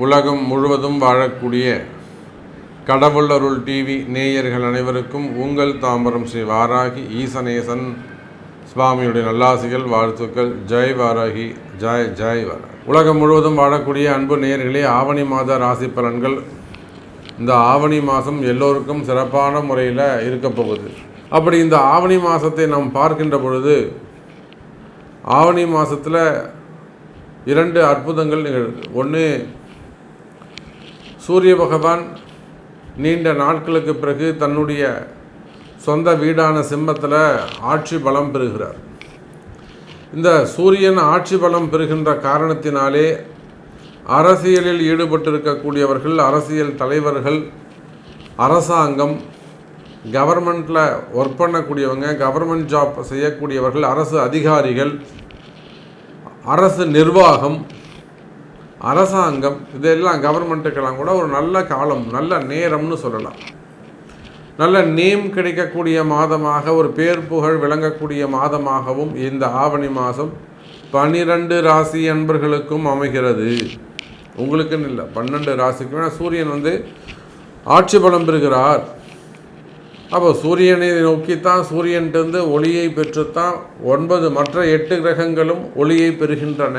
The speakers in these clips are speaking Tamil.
உலகம் முழுவதும் வாழக்கூடிய கடவுள் அருள் டிவி நேயர்கள் அனைவருக்கும் உங்கள் தாம்பரம் ஸ்ரீ வாராகி ஈசனேசன் சுவாமியுடைய நல்லாசிகள் வாழ்த்துக்கள். ஜெய் வாராகி, ஜெய் ஜெய் வாராகி. உலகம் முழுவதும் வாழக்கூடிய அன்பு நேயர்களே, ஆவணி மாத ராசி பலன்கள். இந்த ஆவணி மாதம் எல்லோருக்கும் சிறப்பான முறையில் இருக்க போகுது. அப்படி இந்த ஆவணி மாதத்தை நாம் பார்க்கின்ற பொழுது ஆவணி மாதத்தில் 2 அற்புதங்கள் நிகழுது. ஒன்று, சூரிய பகவான் நீண்ட நாட்களுக்கு பிறகு தன்னுடைய சொந்த வீடான சிம்மத்தில் ஆட்சி பலம் பெறுகிறார். இந்த சூரியன் ஆட்சி பலம் பெறுகின்ற காரணத்தினாலே அரசியலில் ஈடுபட்டிருக்கக்கூடியவர்கள், அரசியல் தலைவர்கள், அரசாங்கம், கவர்மெண்ட்டில் ஒர்க் பண்ணக்கூடியவங்க, கவர்மெண்ட் ஜாப் செய்யக்கூடியவர்கள், அரசு அதிகாரிகள், அரசு நிர்வாகம், அரசாங்கம், இதெல்லாம் கவர்மெண்ட்டுக்கெல்லாம் கூட ஒரு நல்ல காலம், நல்ல நேரம்னு சொல்லலாம். நல்ல நேம் கிடைக்கக்கூடிய மாதமாக, ஒரு பேர் புகழ் விளங்கக்கூடிய மாதமாகவும் இந்த ஆவணி மாதம் 12 ராசி அன்பர்களுக்கும் அமைகிறது. உங்களுக்குன்னு இல்லை, 12 ராசிக்கும். ஏன்னா சூரியன் ஆட்சி பலம் பெறுகிறார். அப்போ சூரியனை நோக்கித்தான், சூரியன்ட்டு ஒளியை பெற்றுத்தான் 9 மற்ற 8 கிரகங்களும் ஒளியை பெறுகின்றன.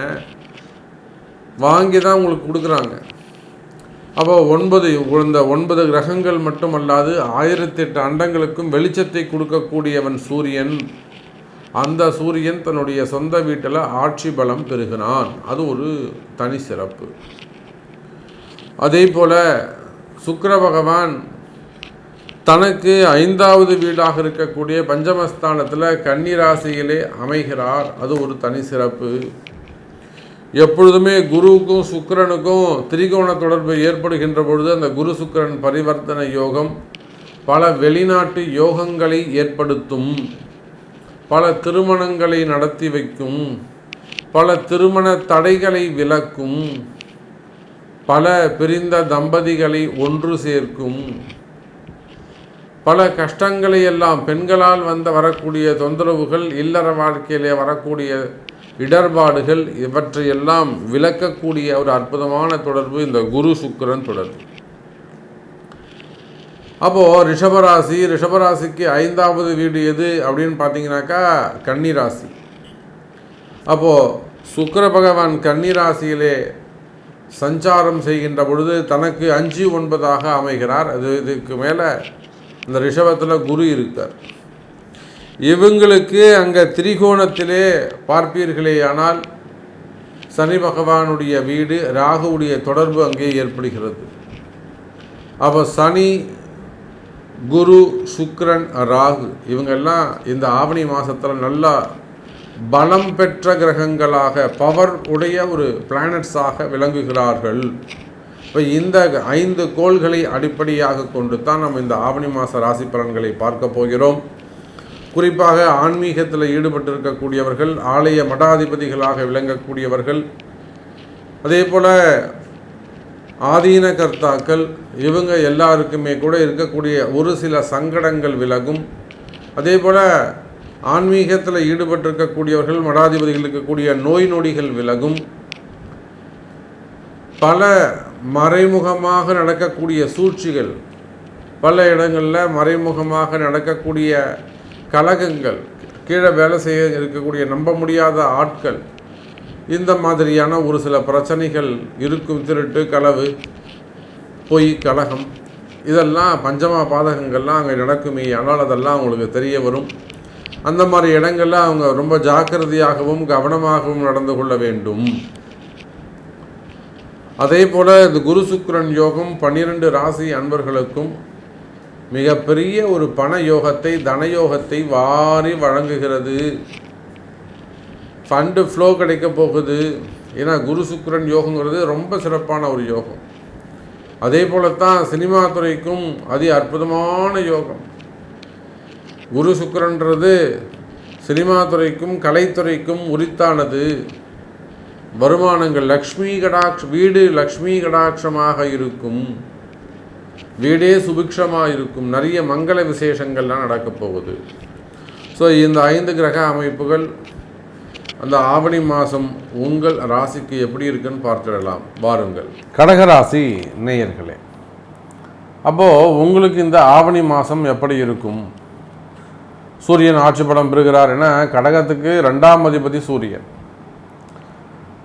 வாங்கி தான் உங்களுக்கு கொடுக்குறாங்க. அப்போ இந்த 9 கிரகங்கள் மட்டுமல்லாது 1008 அண்டங்களுக்கும் வெளிச்சத்தை கொடுக்கக்கூடியவன் சூரியன். அந்த சூரியன் தன்னுடைய சொந்த வீட்டில் ஆட்சி பலம் பெறுகிறான். அது ஒரு தனி சிறப்பு. அதே போல் சுக்கிர பகவான் தனக்கு 5வது வீடாக இருக்கக்கூடிய பஞ்சமஸ்தானத்தில் கன்னி ராசியிலே அமைகிறார். அது ஒரு தனி சிறப்பு. எப்பொழுதுமே குருவுக்கும் சுக்கிரனுக்கும் திரிகோண தொடர்பு ஏற்படுகின்ற பொழுது அந்த குரு சுக்கிரன் பரிவர்த்தனை யோகம் பல வெளிநாட்டு யோகங்களை ஏற்படுத்தும், பல திருமணங்களை நடத்தி வைக்கும், பல திருமண தடைகளை விலக்கும், பல பிரிந்த தம்பதிகளை ஒன்று சேர்க்கும், பல கஷ்டங்களை எல்லாம், பெண்களால் வரக்கூடிய தொந்தரவுகள், இல்லற வாழ்க்கையிலே வரக்கூடிய இடர்பாடுகள், இவற்றையெல்லாம் விளக்கக்கூடிய ஒரு அற்புதமான தொடர்பு இந்த குரு சுக்கிரன் தொடர்பு. அப்போது ரிஷபராசிக்கு 5வது வீடு எது அப்படின்னு பார்த்தீங்கன்னாக்கா கன்னி ராசி. அப்போது சுக்கிர பகவான் கன்னி ராசியிலே சஞ்சாரம் செய்கின்ற பொழுது தனக்கு 5, 9ஆக அமைகிறார். இதுக்கு மேலே இந்த ரிஷபத்தில் குரு இருக்கார். இவங்களுக்கு அங்கே திரிகோணத்திலே பார்ப்பீர்களே ஆனால் சனி பகவானுடைய வீடு, ராகுவுடைய தொடர்பு அங்கே ஏற்படுகிறது. அப்போ சனி, குரு, சுக்கிரன், ராகு இவங்கெல்லாம் இந்த ஆவணி மாதத்தில் நல்லா பலம் பெற்ற கிரகங்களாக, பவர் உடைய ஒரு பிளானட்ஸாக விளங்குகிறார்கள். இப்போ இந்த 5 கோள்களை அடிப்படையாக கொண்டு தான் நம்ம இந்த ஆவணி மாத ராசி பலன்களை பார்க்க போகிறோம். குறிப்பாக ஆன்மீகத்தில் ஈடுபட்டிருக்கக்கூடியவர்கள், ஆலய மடாதிபதிகளாக விளங்கக்கூடியவர்கள், அதே போல் ஆதீன கர்த்தாக்கள், இவங்க எல்லாருக்குமே கூட இருக்கக்கூடிய ஒரு சில சங்கடங்கள் விலகும். அதே போல் ஆன்மீகத்தில் ஈடுபட்டிருக்கக்கூடியவர்கள், மடாதிபதிகள் இருக்கக்கூடிய நோய் நொடிகள் விலகும். பல மறைமுகமாக நடக்கக்கூடிய சூழ்ச்சிகள், பல இடங்களில் மறைமுகமாக நடக்கக்கூடிய கலகங்கள், கீழே வேலை செய்ய இருக்கக்கூடிய நம்ப முடியாத ஆட்கள், இந்த மாதிரியான ஒரு சில பிரச்சனைகள் இருக்கும். திருட்டு, களவு, பொய், கலகம், இதெல்லாம் பஞ்சமா பாதகங்கள்லாம் அங்கே நடக்குமே. ஆனால் அதெல்லாம் அவங்களுக்கு தெரிய வரும். அந்த மாதிரி இடங்களில் அவங்க ரொம்ப ஜாக்கிரதையாகவும் கவனமாகவும் நடந்து கொள்ள வேண்டும். அதே போல் இந்த குரு சுக்கிரன் யோகம் 12 ராசி அன்பர்களுக்கும் மிகப்பெரிய ஒரு பண யோகத்தை, தனயோகத்தை வாரி வழங்குகிறது. ஃபண்டு ஃப்ளோ கிடைக்க போகுது. ஏன்னா குரு சுக்கிரன் யோகங்கிறது ரொம்ப சிறப்பான ஒரு யோகம். அதே போலத்தான் சினிமா துறைக்கும் அதி அற்புதமான யோகம். குரு சுக்கிரன்றது சினிமா துறைக்கும் கலைத்துறைக்கும் உரித்தானது. வருமானங்கள், வீடு லக்ஷ்மி கடாட்சமாக இருக்கும், வீடே சுபிக்ஷமாக இருக்கும், நிறைய மங்கள விசேஷங்கள்லாம் நடக்கப் போகுது. ஸோ இந்த 5 கிரக அமைப்புகள் அந்த ஆவணி மாதம் உங்கள் ராசிக்கு எப்படி இருக்குன்னு பார்த்துடலாம் வாருங்கள். கடகராசி நேயர்களே, அப்போது உங்களுக்கு இந்த ஆவணி மாதம் எப்படி இருக்கும்? சூரியன் ஆட்சி பலம் பெறுகிறார். ஏன்னா கடகத்துக்கு 2ஆம் அதிபதி சூரியன்.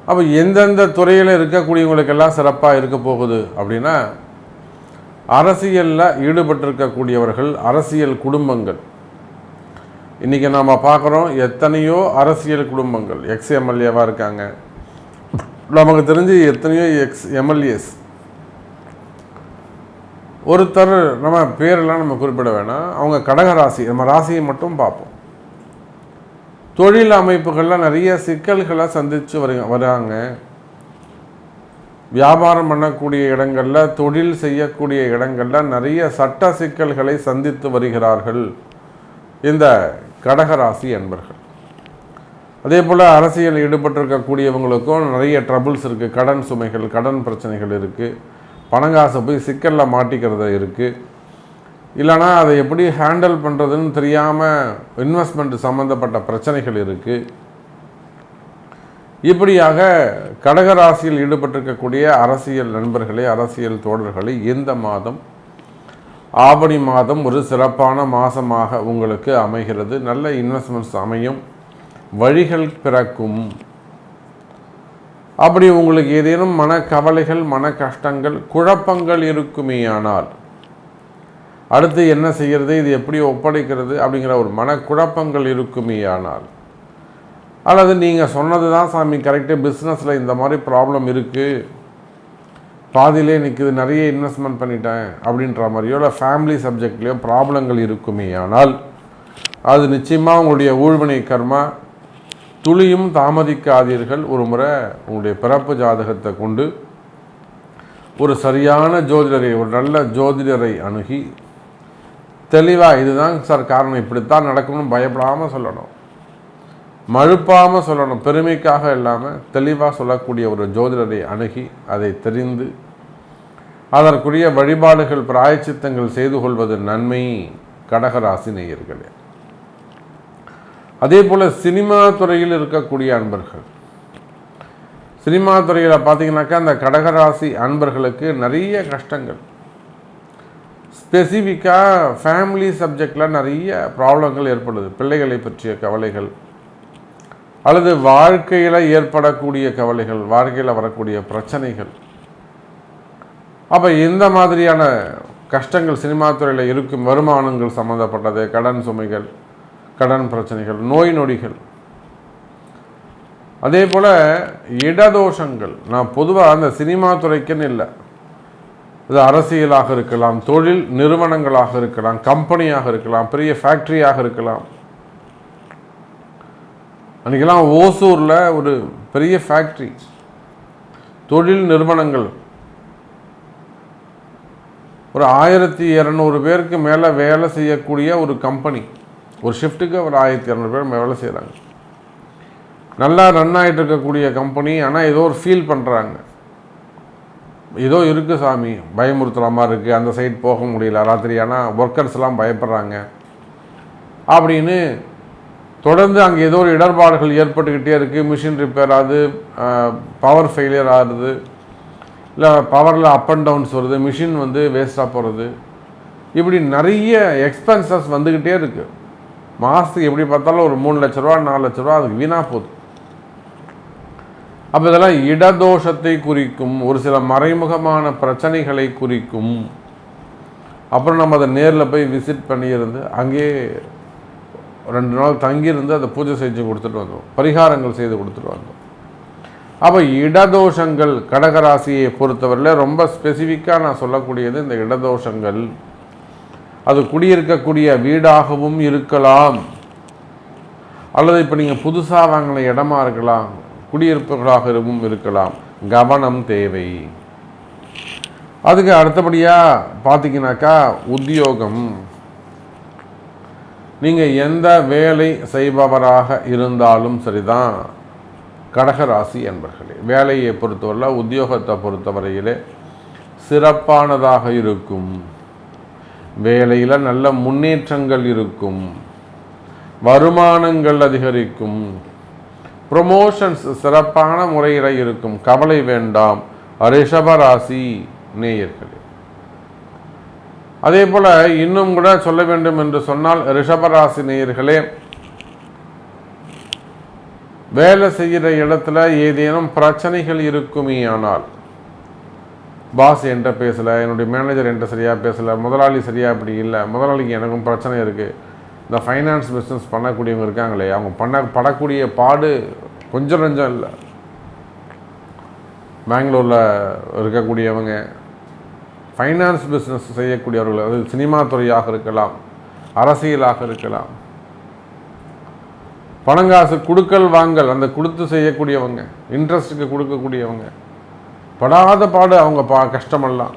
அப்போ எந்தெந்த துறையில் இருக்கக்கூடியவங்களுக்கெல்லாம் சிறப்பாக இருக்க போகுது அப்படின்னா, அரசியலில் ஈடுபட்டிருக்கக்கூடியவர்கள், அரசியல் குடும்பங்கள். இன்றைக்கி நாம் பார்க்குறோம் எத்தனையோ அரசியல் குடும்பங்கள் எக்ஸ்-எம்எல்ஏவாக இருக்காங்க. நமக்கு தெரிஞ்சு எத்தனையோ எக்ஸ்-எம்எல்ஏஸ். ஒருத்தர் நம்ம பேரெல்லாம் நம்ம குறிப்பிட வேணாம், அவங்க கடகராசி. நம்ம ராசியை மட்டும் பார்ப்போம். தொழில் அமைப்புகளில் நிறைய சிக்கல்களை சந்தித்து வராங்க. வியாபாரம் பண்ணக்கூடிய இடங்களில், தொழில் செய்யக்கூடிய இடங்களில் நிறைய சட்ட சிக்கல்களை சந்தித்து வருகிறார்கள் இந்த கடகராசி அன்பர்கள். அதே போல் அரசியல் ஈடுபட்டிருக்கக்கூடியவங்களுக்கும் நிறைய ட்ரபிள்ஸ் இருக்குது. கடன் சுமைகள், கடன் பிரச்சனைகள் இருக்குது. பணங்காசை போய் சிக்கலில் மாட்டிக்கிறது இருக்குது. இல்லைனா அதை எப்படி ஹேண்டில் பண்ணுறதுன்னு தெரியாமல் இன்வெஸ்ட்மெண்ட் சம்மந்தப்பட்ட பிரச்சனைகள் இருக்குது. இப்படியாக கடகராசியில் ஈடுபட்டிருக்கக்கூடிய அரசியல் நண்பர்களே, அரசியல் தோழர்களே, இந்த மாதம் ஆவணி மாதம் ஒரு சிறப்பான மாதமாக உங்களுக்கு அமைகிறது. நல்ல இன்வெஸ்ட்மெண்ட்ஸ் அமையும், வழிகள் பிறக்கும். அப்படி உங்களுக்கு ஏதேனும் மனக்கவலைகள், மன கஷ்டங்கள், குழப்பங்கள் இருக்குமேயானால், அடுத்து என்ன செய்கிறது, இது எப்படி ஒப்படைக்கிறது அப்படிங்கிற ஒரு மனக்குழப்பங்கள் இருக்குமேயானால், அல்லது நீங்கள் சொன்னது தான் சாமி கரெக்டு, பிஸ்னஸில் இந்த மாதிரி ப்ராப்ளம் இருக்குது, பாதியிலே நிற்குது, நிறைய இன்வெஸ்ட்மெண்ட் பண்ணிட்டேன் அப்படின்ற மாதிரியோ, இல்லை ஃபேமிலி சப்ஜெக்ட்லேயோ ப்ராப்ளங்கள் இருக்குமேயானால், அது நிச்சயமாக உங்களுடைய ஊழ்வினை கர்மா. துளியும் தாமதிக்காதீர்கள். ஒரு முறை உங்களுடைய பிறப்பு ஜாதகத்தை கொண்டு ஒரு சரியான ஜோதிடரை, ஒரு நல்ல ஜோதிடரை அணுகி தெளிவாக இதுதான் சார் காரணம், இப்படித்தான் நடக்கணும்னு பயப்படாமல் சொல்லணும், மழுப்பாமல் சொல்லணும், பெருமைக்காக இல்லாமல் தெளிவாக சொல்லக்கூடிய ஒரு ஜோதிடரை அணுகி அதை தெரிந்து அதற்குரிய வழிபாடுகள், பிராயச்சித்தங்கள் செய்து கொள்வது நன்மை கடகராசி நேயர்களே. அதே போல் சினிமா துறையில் இருக்கக்கூடிய அன்பர்கள், சினிமா துறையில் பார்த்தீங்கன்னாக்கா அந்த கடகராசி அன்பர்களுக்கு நிறைய கஷ்டங்கள். ஸ்பெசிஃபிக்காக ஃபேமிலி சப்ஜெக்டில் நிறைய ப்ராப்ளங்கள் ஏற்படுது. பிள்ளைகளை பற்றிய கவலைகள், அல்லது வாழ்க்கையில் ஏற்படக்கூடிய கவலைகள், வாழ்க்கையில் வரக்கூடிய பிரச்சனைகள். அப்போ இந்த மாதிரியான கஷ்டங்கள் சினிமா துறையில் இருக்கும். வருமானங்கள் சம்மந்தப்பட்டது, கடன் சுமைகள், கடன் பிரச்சனைகள், நோய் நொடிகள். அதே போல் இடதோஷங்கள். நான் பொதுவாக அந்த சினிமா துறைக்குன்னு இல்லை, இது அரசியலாக இருக்கலாம், தொழில் நிறுவனங்களாக இருக்கலாம், கம்பெனியாக இருக்கலாம், பெரிய ஃபேக்ட்ரியாக இருக்கலாம். அன்றைக்கெல்லாம் ஓசூரில் ஒரு பெரிய ஃபேக்ட்ரி, தொழில் நிறுவனங்கள், ஒரு 1200 பேருக்கு மேலே வேலை செய்யக்கூடிய ஒரு கம்பெனி. ஒரு ஷிஃப்ட்டுக்கு ஒரு 1200 பேர் வேலை செய்கிறாங்க. நல்லா ரன் ஆகிட்டு இருக்கக்கூடிய கம்பெனி. ஆனால் ஏதோ ஒரு ஃபீல் பண்ணுறாங்க, ஏதோ இருக்குது சாமி, பயமுறுத்துகிற மாதிரி இருக்குது, அந்த சைட் போக முடியல ராத்திரி, ஆனால் ஒர்க்கர்ஸ்லாம் பயப்படுறாங்க அப்படின்னு தொடர்ந்து அங்கே ஏதோ ஒரு இடர்பாடுகள் ஏற்பட்டுக்கிட்டே இருக்குது. மிஷின் ரிப்பேர் ஆகுது, பவர் ஃபெயிலியர் ஆகுது, இல்லை பவரில் அப் அண்ட் டவுன்ஸ் வருது, மிஷின் வேஸ்ட்டாக போகிறது. இப்படி நிறைய எக்ஸ்பென்சஸ் வந்துக்கிட்டே இருக்குது. மாதத்துக்கு எப்படி பார்த்தாலும் ஒரு 3 லட்ச ரூபா 4 லட்ச ரூபா அதுக்கு வீணாக போகுது. அப்போ இதெல்லாம் இடதோஷத்தை குறிக்கும், ஒரு சில மறைமுகமான பிரச்சனைகளை குறிக்கும். அப்புறம் நம்ம அதை நேரில் போய் விசிட் பண்ணியிருந்து அங்கேயே 2 நாள் தங்கியிருந்து அதை பூஜை செஞ்சு கொடுத்துட்டு வந்தோம், பரிகாரங்கள் செய்து கொடுத்துட்டு வந்தோம். அப்போ இடதோஷங்கள் கடகராசியை பொறுத்தவரையில் ரொம்ப ஸ்பெசிஃபிக்காக நான் சொல்லக்கூடியது இந்த இடதோஷங்கள். அது குடியிருக்கக்கூடிய வீடாகவும் இருக்கலாம், அல்லது இப்போ நீங்கள் புதுசாக வாங்கின இடமா இருக்கலாம், குடியிருப்புகளாகவும் இருக்கலாம். கவனம் தேவை. அதுக்கு அடுத்தபடியாக பார்த்தீங்கன்னாக்கா உத்தியோகம். நீங்கள் எந்த வேலை செய்பவராக இருந்தாலும் சரிதான் கடகராசி என்பர்களே, வேலையை பொறுத்தவரையில், உத்தியோகத்தை பொறுத்தவரையிலே சிறப்பானதாக இருக்கும். வேலையில் நல்ல முன்னேற்றங்கள் இருக்கும், வருமானங்கள் அதிகரிக்கும், ப்ரொமோஷன்ஸ் சிறப்பான முறையில் இருக்கும். கவலை வேண்டாம் ரிஷபராசி நேயர்களே. அதே போல் இன்னும் கூட சொல்ல வேண்டும் என்று சொன்னால், ரிஷபராசி நேயர்களே, வேலை செய்கிற இடத்துல ஏதேனும் பிரச்சனைகள் இருக்குமே ஆனால், பாஸ் என்கிட்ட பேசலை, என்னுடைய மேனேஜர் என்கிட்ட சரியாக பேசலை, முதலாளி சரியாக அப்படி இல்லை, முதலாளிக்கு எனக்கும் பிரச்சனை இருக்குது, இந்த ஃபைனான்ஸ் பிஸ்னஸ் பண்ணக்கூடியவங்க இருக்காங்களே, அவங்க படக்கூடிய பாடு கொஞ்சம் நஞ்சம் இல்லை. பெங்களூரில் இருக்கக்கூடியவங்க, ஃபைனான்ஸ் பிஸ்னஸ் செய்யக்கூடியவர்கள், அது சினிமா துறையாக இருக்கலாம், அரசியலாக இருக்கலாம், பணங்காசு கொடுக்கல் வாங்கல் அந்த கொடுத்து செய்யக்கூடியவங்க, இன்ட்ரெஸ்ட்டுக்கு கொடுக்கக்கூடியவங்க, படாத பாடு அவங்க கஷ்டமெல்லாம்.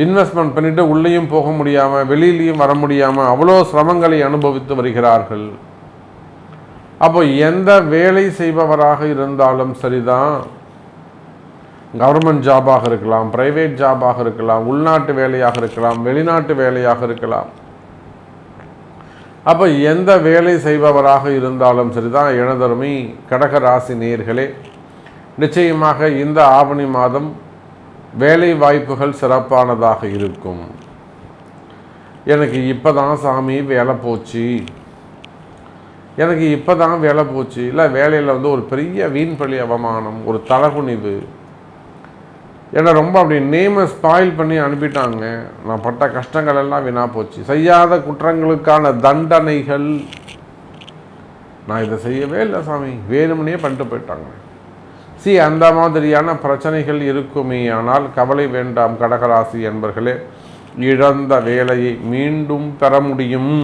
இன்வெஸ்ட்மெண்ட் பண்ணிவிட்டு உள்ளேயும் போக முடியாமல் வெளியிலையும் வர முடியாமல் அவ்வளோ சிரமங்களை அனுபவித்து வருகிறார்கள். அப்போ எந்த வேலை செய்பவராக இருந்தாலும் சரிதான், கவர்மெண்ட் ஜாபாக இருக்கலாம், பிரைவேட் ஜாபாக இருக்கலாம், உள்நாட்டு வேலையாக இருக்கலாம், வெளிநாட்டு வேலையாக இருக்கலாம். அப்போ எந்த வேலை செய்பவராக இருந்தாலும் சரிதான், எனதருமை கடக ராசி நேயர்களே, நிச்சயமாக இந்த ஆவணி மாதம் வேலை வாய்ப்புகள் சிறப்பானதாக இருக்கும். எனக்கு இப்போ தான் சாமி வேலை போச்சு, எனக்கு இப்போ தான் வேலை போச்சு, இல்லை வேலையில் ஒரு பெரிய வீண்பழி அவமானம், ஒரு தலகுனிவு, என்னை ரொம்ப அப்படி நேமை ஸ்பாயில் பண்ணி அனுப்பிட்டாங்க, நான் பட்ட கஷ்டங்கள் எல்லாம் வீணாக போச்சு, செய்யாத குற்றங்களுக்கான தண்டனைகள், நான் இதை செய்யவே இல்லை சாமி, வேணும்னே பண்ணிட்டு போயிட்டாங்க. அந்த மாதிரியான பிரச்சனைகள் இருக்குமே ஆனால் கவலை வேண்டாம் கடகராசி என்பர்களே, இழந்த வேலையை மீண்டும் பெற முடியும்.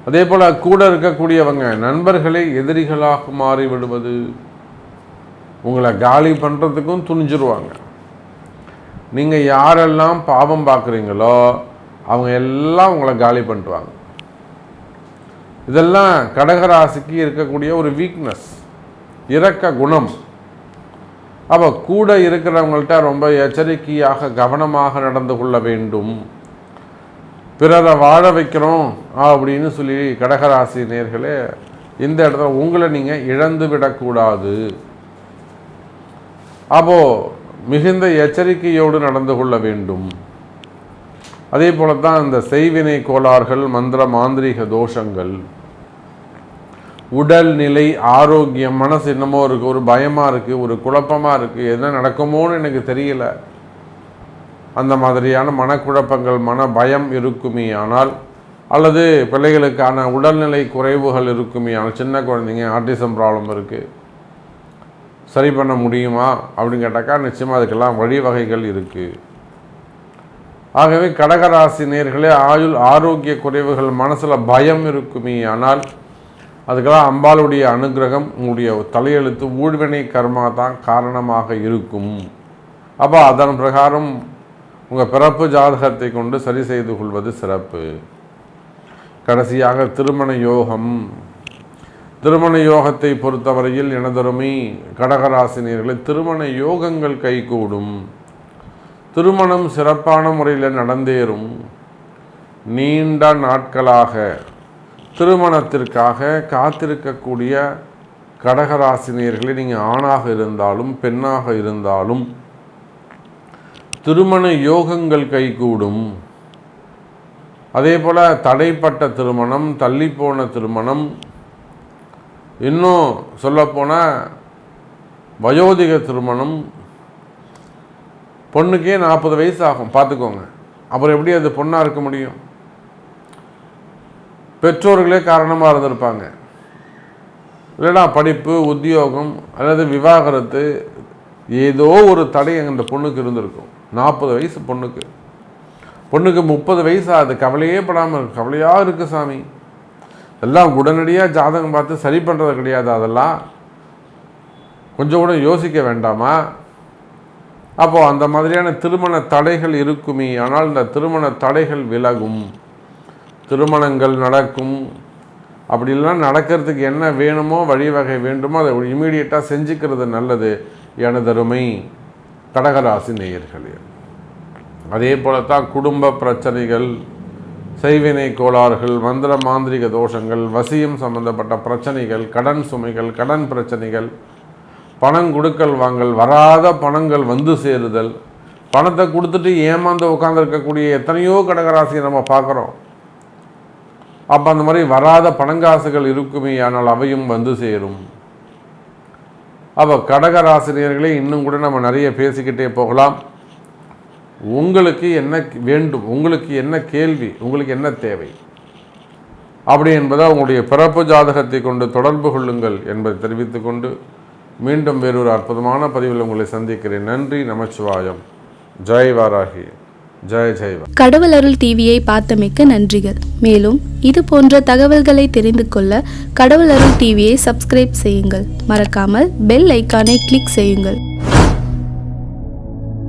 அதே போல் கூட இருக்கக்கூடியவங்க நண்பர்களே எதிரிகளாக மாறிவிடுவது, உங்களை காலி பண்ணுறதுக்கும் துணிஞ்சிருவாங்க. நீங்கள் யாரெல்லாம் பாவம் பார்க்குறீங்களோ அவங்க எல்லாம் உங்களை காலி பண்ணிட்டுவாங்க. இதெல்லாம் கடகராசிக்கு இருக்கக்கூடிய ஒரு வீக்னஸ், இரக்க குணம். அப்போ கூட இருக்கிறவங்கள்ட்ட ரொம்ப எச்சரிக்கையாக கவனமாக நடந்து கொள்ள வேண்டும். பிறரை வாழ வைக்கிறோம் அப்படின்னு சொல்லி கடகராசி நேயர்களே, இந்த இடத்துல உங்களை நீங்கள் இழந்து விடக்கூடாது. அப்போ மிகுந்த எச்சரிக்கையோடு நடந்து கொள்ள வேண்டும். அதே போல தான் இந்த செய்வினை கோளாறுகள், மந்திர மாந்திரீக தோஷங்கள், உடல்நிலை, ஆரோக்கியம், மனசு என்னமோ இருக்குது, ஒரு பயமாக இருக்குது, ஒரு குழப்பமாக இருக்குது, என்ன நடக்குமோன்னு எனக்கு தெரியல, அந்த மாதிரியான மனக்குழப்பங்கள், மன பயம் இருக்குமே ஆனால், அல்லது பிள்ளைகளுக்கான உடல்நிலை குறைவுகள் இருக்குமே ஆனால், சின்ன குழந்தைங்க ஆட்டிசம் ப்ராப்ளம் இருக்குது, சரி பண்ண முடியுமா அப்படின்னு கேட்டாக்கா நிச்சயமாக அதுக்கெல்லாம் வழிவகைகள் இருக்குது. ஆகவே கடகராசி நேயர்களே, ஆரோக்கிய குறைவுகள், மனசில் பயம் இருக்குமே ஆனால் அதுக்கெல்லாம் அம்பாளுடைய அனுகிரகம், உங்களுடைய தலையெழுத்து ஊழ்வினை கர்மா தான் காரணமாக இருக்கும். அப்போ அதன் பிரகாரம் உங்கள் பிறப்பு ஜாதகத்தை கொண்டு சரி செய்து கொள்வது சிறப்பு. கடைசியாக திருமண யோகம். திருமண யோகத்தை பொறுத்தவரையில் எனதருமை கடகராசினியர்களை, திருமண யோகங்கள் கைகூடும், திருமணம் சிறப்பான முறையில் நடந்தேறும். நீண்ட நாட்களாக திருமணத்திற்காக காத்திருக்கக்கூடிய கடகராசினியர்களை, நீங்கள் ஆணாக இருந்தாலும் பெண்ணாக இருந்தாலும் திருமண யோகங்கள் கைகூடும். அதே போல் தடைப்பட்ட திருமணம், தள்ளிப்போன திருமணம், இன்னும் சொல்லப்போனால் வயோதிக திருமணம், பொண்ணுக்கே 40 வயசு ஆகும் பார்த்துக்கோங்க, அப்புறம் எப்படி அது பொண்ணாக இருக்க முடியும்? பெற்றோர்களே காரணமாக இருந்திருப்பாங்க, இல்லைனா படிப்பு, உத்தியோகம் அல்லது விவாகரத்து, ஏதோ ஒரு தடை அந்த பொண்ணுக்கு இருந்திருக்கும். 40 வயசு பொண்ணுக்கு 30 வயசு ஆகுது, கவலையே படாமல் இருக்கு. கவலையாக இருக்குது சாமி, எல்லாம் உடனடியாக ஜாதகம் பார்த்து சரி பண்ணுறது கிடையாது, அதெல்லாம் கொஞ்சம் கூட யோசிக்க வேண்டாமா? அப்போது அந்த மாதிரியான திருமண தடைகள் இருக்குமே ஆனால் இந்த திருமண தடைகள் விலகும், திருமணங்கள் நடக்கும். அப்படிலாம் நடக்கிறதுக்கு என்ன வேணுமோ, வழிவகை வேண்டுமோ அதை இமீடியட்டாக செஞ்சுக்கிறது நல்லது எனதருமை கடகராசி நேயர்களே. அதே போல தான் குடும்ப பிரச்சனைகள், செய்வினை கோளாறுகள், மந்திர மாந்திரிக தோஷங்கள், வசியம் சம்பந்தப்பட்ட பிரச்சனைகள், கடன் சுமைகள், கடன் பிரச்சனைகள், பணம் கொடுக்கல் வாங்கல், வராத பணங்கள் வந்து சேருதல், பணத்தை கொடுத்துட்டு ஏமாந்து உட்காந்துருக்கக்கூடிய எத்தனையோ கடகராசியை நம்ம பார்க்குறோம். அப்போ அந்த மாதிரி வராத பணங்காசுகள் இருக்குமே, ஆனால் அவையும் வந்து சேரும். அப்போ கடகராசினியர்களே, இன்னும் கூட நம்ம நிறைய பேசிக்கிட்டே போகலாம். உங்களுக்கு என்ன வேண்டும், உங்களுக்கு என்ன கேள்வி, உங்களுக்கு என்ன தேவை அப்படி என்பதை உங்களுடைய பிறப்பு ஜாதகத்தை கொண்டு தொடர்பு கொள்ளுங்கள் என்பதை தெரிவித்துக் கொண்டு மீண்டும் வேறொரு அற்புதமான பதிவில் உங்களை சந்திக்கிறேன். நன்றி. நமச்சிவாயம். ஜெய் வாராகி. ஜெய் ஜெய். கடவுள் அருள் டிவியை பார்த்தமைக்கு நன்றிகள். மேலும் இது போன்ற தகவல்களை தெரிந்து கொள்ள கடவுள் அருள் டிவியை சப்ஸ்கிரைப் செய்யுங்கள். மறக்காமல் பெல் ஐக்கானை கிளிக் செய்யுங்கள்.